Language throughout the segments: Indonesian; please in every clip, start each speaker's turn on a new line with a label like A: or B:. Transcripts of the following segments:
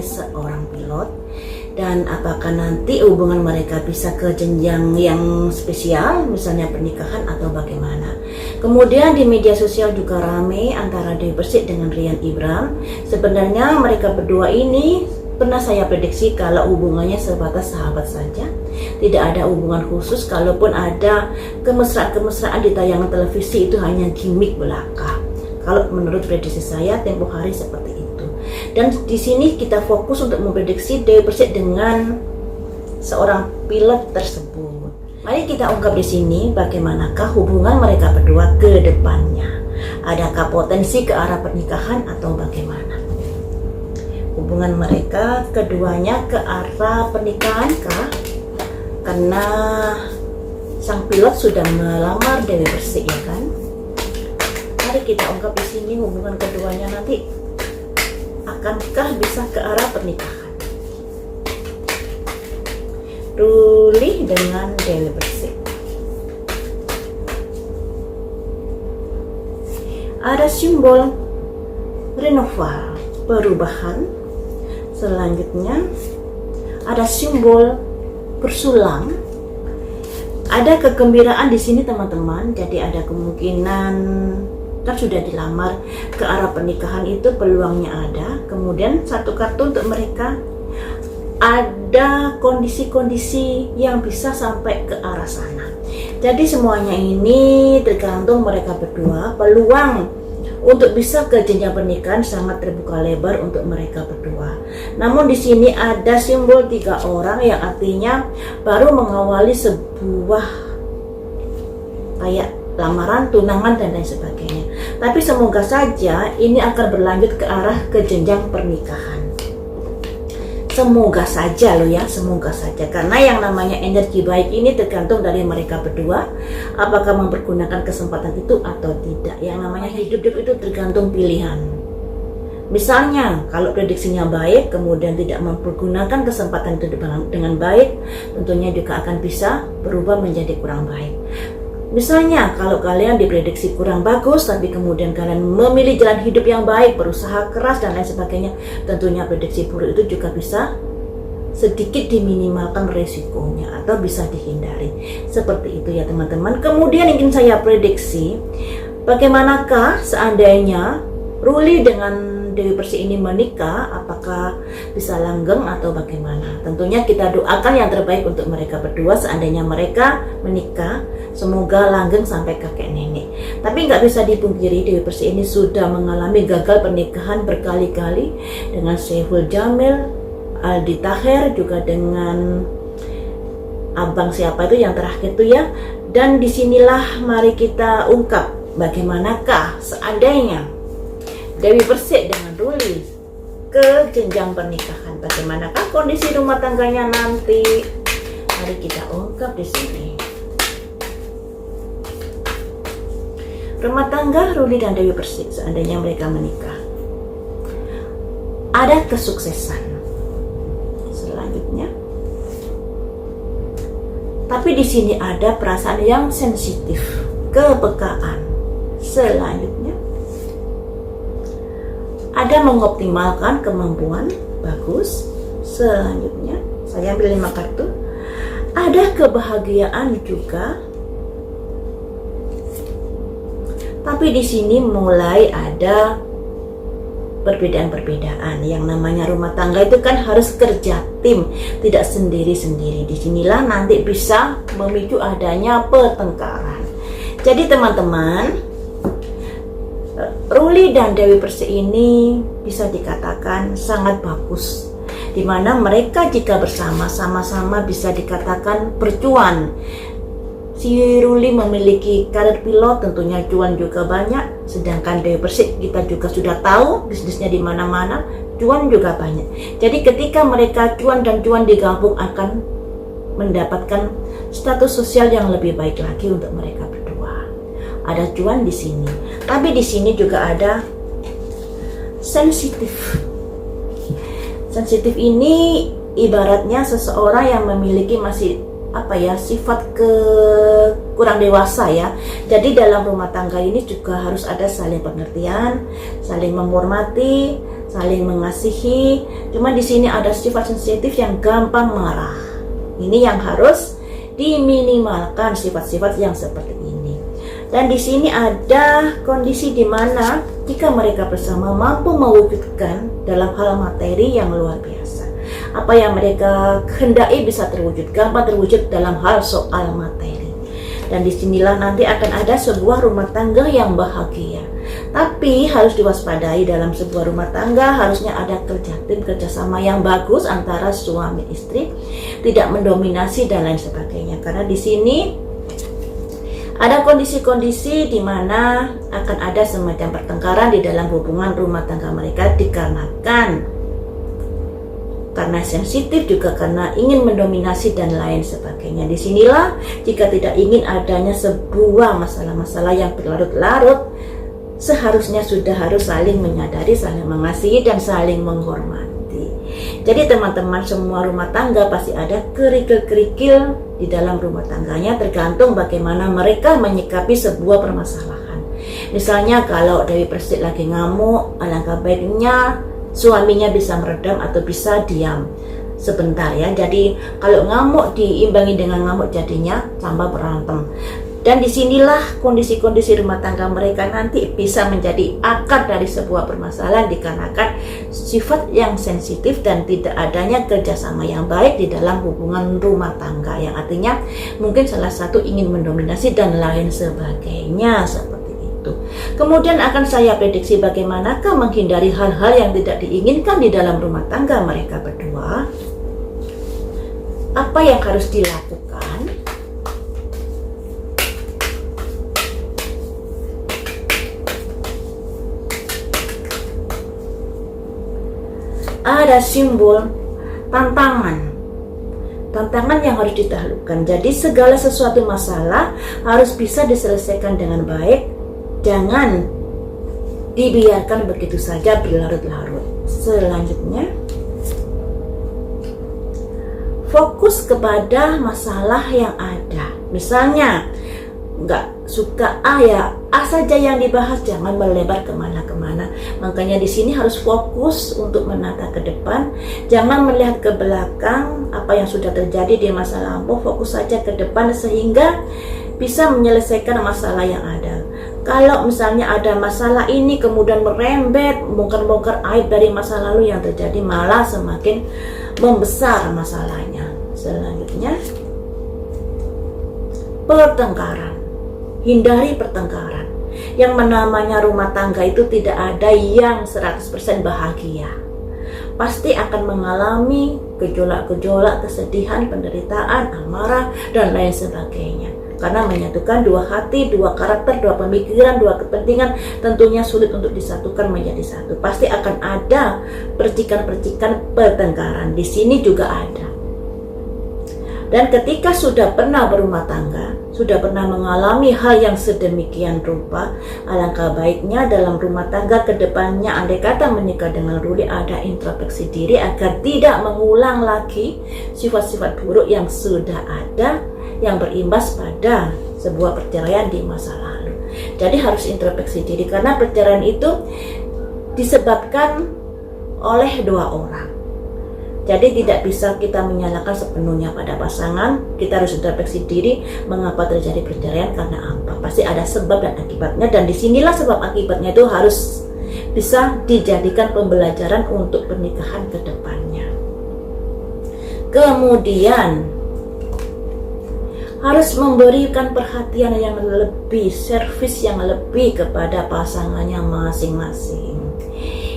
A: seorang pilot, dan apakah nanti hubungan mereka bisa ke jenjang yang spesial, misalnya pernikahan atau bagaimana. Kemudian di media sosial juga ramai antara Dewi Persik dengan Rian Ibram. Sebenarnya mereka berdua ini pernah saya prediksi kalau hubungannya sebatas sahabat saja, tidak ada hubungan khusus. Kalaupun ada kemesraan-kemesraan di tayangan televisi, itu hanya gimmick belaka. Kalau menurut prediksi saya tempo hari seperti itu. Dan di sini kita fokus untuk memprediksi Dewi Persik dengan seorang pilot tersebut. Mari kita ungkap di sini bagaimanakah hubungan mereka berdua ke depannya. Adakah potensi ke arah pernikahan atau bagaimana? Hubungan mereka keduanya ke arah pernikahan kah? Karena sang pilot sudah melamar Dewi Persik, ya kan? Mari kita ungkap di sini hubungan keduanya nanti akankah bisa ke arah pernikahan. Ruli dengan Dewi Persik. Ada simbol renewal, perubahan. Selanjutnya ada simbol bersulang. Ada kegembiraan di sini teman-teman. Jadi ada kemungkinan kan sudah dilamar, ke arah pernikahan itu peluangnya ada. Kemudian satu kartu untuk mereka, ada kondisi-kondisi yang bisa sampai ke arah sana. Jadi semuanya ini tergantung mereka berdua. Peluang untuk bisa ke jenjang pernikahan sangat terbuka lebar untuk mereka berdua. Namun di sini ada simbol 3 orang yang artinya baru mengawali sebuah kayak lamaran, tunangan dan lain sebagainya. Tapi semoga saja ini akan berlanjut ke arah ke jenjang pernikahan. Semoga saja loh ya, semoga saja. Karena yang namanya energi baik ini tergantung dari mereka berdua, apakah mempergunakan kesempatan itu atau tidak. Yang namanya hidup itu tergantung pilihan. Misalnya kalau prediksinya baik, kemudian tidak mempergunakan kesempatan itu dengan baik, tentunya juga akan bisa berubah menjadi kurang baik. Misalnya kalau kalian diprediksi kurang bagus, tapi kemudian kalian memilih jalan hidup yang baik, berusaha keras dan lain sebagainya, tentunya prediksi buruk itu juga bisa sedikit diminimalkan resikonya atau bisa dihindari. Seperti itu ya teman-teman. Kemudian ingin saya prediksi, bagaimanakah seandainya Ruli dengan Dewi Persik ini menikah, apakah bisa langgeng atau bagaimana? Tentunya kita doakan yang terbaik untuk mereka berdua. Seandainya mereka menikah, semoga langgeng sampai kakek nenek. Tapi nggak bisa dipungkiri Dewi Persik ini sudah mengalami gagal pernikahan berkali-kali dengan Saiful Jamil, Aldi Taher, juga dengan abang siapa itu yang terakhir itu ya. Dan disinilah mari kita ungkap bagaimanakah seandainya Dewi Persik dengan Ruli ke jenjang pernikahan, bagaimanakah kondisi rumah tangganya nanti? Mari kita ungkap di sini. Rumah tangga Ruli dan Dewi Persik seandainya mereka menikah, ada kesuksesan. Selanjutnya, tapi di sini ada perasaan yang sensitif, kepekaan. Selanjutnya, ada mengoptimalkan kemampuan, bagus. Selanjutnya, saya ambil 5 kartu. Ada kebahagiaan juga. Tapi di sini mulai ada perbedaan-perbedaan. Yang namanya rumah tangga itu kan harus kerja tim, tidak sendiri-sendiri. Disinilah nanti bisa memicu adanya pertengkaran. Jadi teman-teman, Ruli dan Dewi Persik ini bisa dikatakan sangat bagus, dimana mereka jika bersama sama-sama bisa dikatakan bercuan. Si Ruli memiliki karir pilot, tentunya cuan juga banyak, sedangkan Dewi Persik kita juga sudah tahu bisnisnya di mana-mana, cuan juga banyak. Jadi ketika mereka cuan dan cuan digabung akan mendapatkan status sosial yang lebih baik lagi untuk mereka berdua. Ada cuan di sini, tapi di sini juga ada sensitif. Sensitif ini ibaratnya seseorang yang memiliki masih sifat kurang dewasa ya. Jadi dalam rumah tangga ini juga harus ada saling pengertian, saling menghormati, saling mengasihi. Cuma di sini ada sifat sensitif yang gampang marah. Ini yang harus diminimalkan, sifat-sifat yang seperti ini. Dan di sini ada kondisi di mana jika mereka bersama mampu mewujudkan dalam hal materi yang luar biasa. Apa yang mereka kehendaki bisa terwujud, gampang terwujud dalam hal soal materi. Dan disinilah nanti akan ada sebuah rumah tangga yang bahagia. Tapi harus diwaspadai, dalam sebuah rumah tangga harusnya ada kerjasama yang bagus antara suami istri, tidak mendominasi dan lain sebagainya. Karena di sini ada kondisi-kondisi di mana akan ada semacam pertengkaran di dalam hubungan rumah tangga mereka dikarenakan karena sensitif, juga karena ingin mendominasi dan lain sebagainya. Disinilah jika tidak ingin adanya sebuah masalah-masalah yang berlarut-larut, seharusnya sudah harus saling menyadari, saling mengasihi, dan saling menghormati. Jadi teman-teman, semua rumah tangga pasti ada kerikil-kerikil di dalam rumah tangganya, tergantung bagaimana mereka menyikapi sebuah permasalahan. Misalnya kalau Dewi Persik lagi ngamuk, alangkah baiknya suaminya bisa meredam atau bisa diam sebentar ya. Jadi kalau ngamuk diimbangi dengan ngamuk, jadinya tambah berantem. Dan disinilah kondisi-kondisi rumah tangga mereka nanti bisa menjadi akar dari sebuah permasalahan dikarenakan sifat yang sensitif dan tidak adanya kerjasama yang baik di dalam hubungan rumah tangga, yang artinya mungkin salah satu ingin mendominasi dan lain sebagainya seperti itu. Kemudian akan saya prediksi bagaimanakah menghindari hal-hal yang tidak diinginkan di dalam rumah tangga mereka berdua. Apa yang harus dilakukan? Ada simbol tantangan yang harus ditaklukkan. Jadi segala sesuatu masalah harus bisa diselesaikan dengan baik, jangan dibiarkan begitu saja berlarut-larut. Selanjutnya, fokus kepada masalah yang ada. Misalnya nggak suka ya A saja yang dibahas, jangan melebar kemana-kemana. Makanya di sini harus fokus untuk menata ke depan, jangan melihat ke belakang apa yang sudah terjadi di masa lampau. Fokus saja ke depan sehingga bisa menyelesaikan masalah yang ada. Kalau misalnya ada masalah ini kemudian merembet, bongkar-bongkar aib dari masa lalu yang terjadi, malah semakin membesar masalahnya. Selanjutnya, pertengkaran. Hindari pertengkaran. Yang namanya rumah tangga itu tidak ada yang 100% bahagia. Pasti akan mengalami gejolak-gejolak, kesedihan, penderitaan, amarah, dan lain sebagainya. Karena menyatukan dua hati, dua karakter, dua pemikiran, dua kepentingan tentunya sulit untuk disatukan menjadi satu. Pasti akan ada percikan-percikan pertengkaran. Di sini juga ada. Dan ketika sudah pernah berumah tangga, sudah pernah mengalami hal yang sedemikian rupa, alangkah baiknya dalam rumah tangga ke depannya, andai kata menikah dengan Ruli, ada introspeksi diri agar tidak mengulang lagi sifat-sifat buruk yang sudah ada, yang berimbas pada sebuah perceraian di masa lalu. Jadi harus introspeksi diri, karena perceraian itu disebabkan oleh dua orang. Jadi tidak bisa kita menyalahkan sepenuhnya pada pasangan. Kita harus introspeksi diri, mengapa terjadi perceraian, karena apa. Pasti ada sebab dan akibatnya, dan disinilah sebab akibatnya itu harus bisa dijadikan pembelajaran untuk pernikahan ke depannya. Kemudian harus memberikan perhatian yang lebih, servis yang lebih kepada pasangannya masing-masing.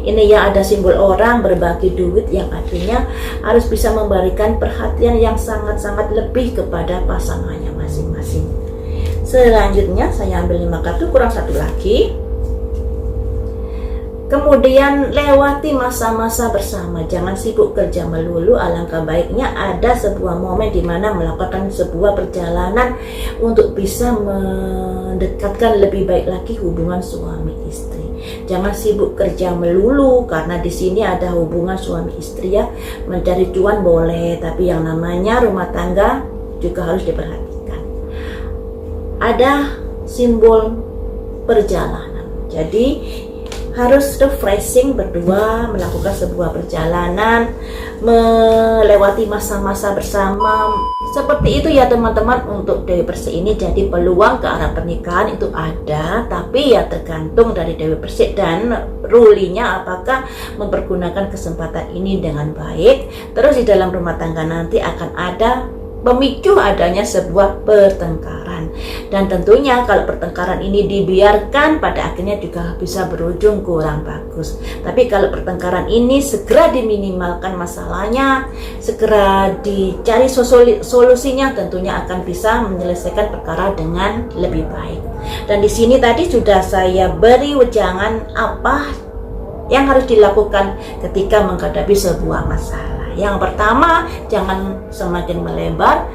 A: Ini ya, ada simbol orang berbagi duit, yang artinya harus bisa memberikan perhatian yang sangat-sangat lebih kepada pasangannya masing-masing. Selanjutnya saya ambil 5 kartu, kurang 1 lagi. Kemudian lewati masa-masa bersama, jangan sibuk kerja melulu. Alangkah baiknya ada sebuah momen di mana melakukan sebuah perjalanan untuk bisa mendekatkan lebih baik lagi hubungan suami istri. Jangan sibuk kerja melulu, karena di sini ada hubungan suami istri ya. Mencari cuan boleh, tapi yang namanya rumah tangga juga harus diperhatikan. Ada simbol perjalanan. Jadi harus refreshing berdua, melakukan sebuah perjalanan, melewati masa-masa bersama. Seperti itu ya teman-teman untuk Dewi Persik ini. Jadi peluang ke arah pernikahan itu ada, tapi ya tergantung dari Dewi Persik dan rulinya apakah mempergunakan kesempatan ini dengan baik. Terus di dalam rumah tangga nanti akan ada pemicu adanya sebuah pertengkaran, dan tentunya kalau pertengkaran ini dibiarkan pada akhirnya juga bisa berujung kurang bagus. Tapi kalau pertengkaran ini segera diminimalkan masalahnya, segera dicari solusinya, tentunya akan bisa menyelesaikan perkara dengan lebih baik. Dan di sini tadi sudah saya beri wejangan apa yang harus dilakukan ketika menghadapi sebuah masalah. Yang pertama, jangan semakin melebar,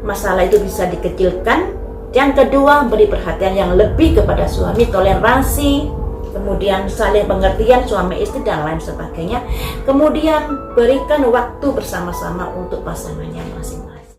A: masalah itu bisa dikecilkan. Yang kedua, beri perhatian yang lebih kepada suami, toleransi, kemudian saling pengertian suami istri dan lain sebagainya. Kemudian berikan waktu bersama-sama untuk pasangannya masing-masing.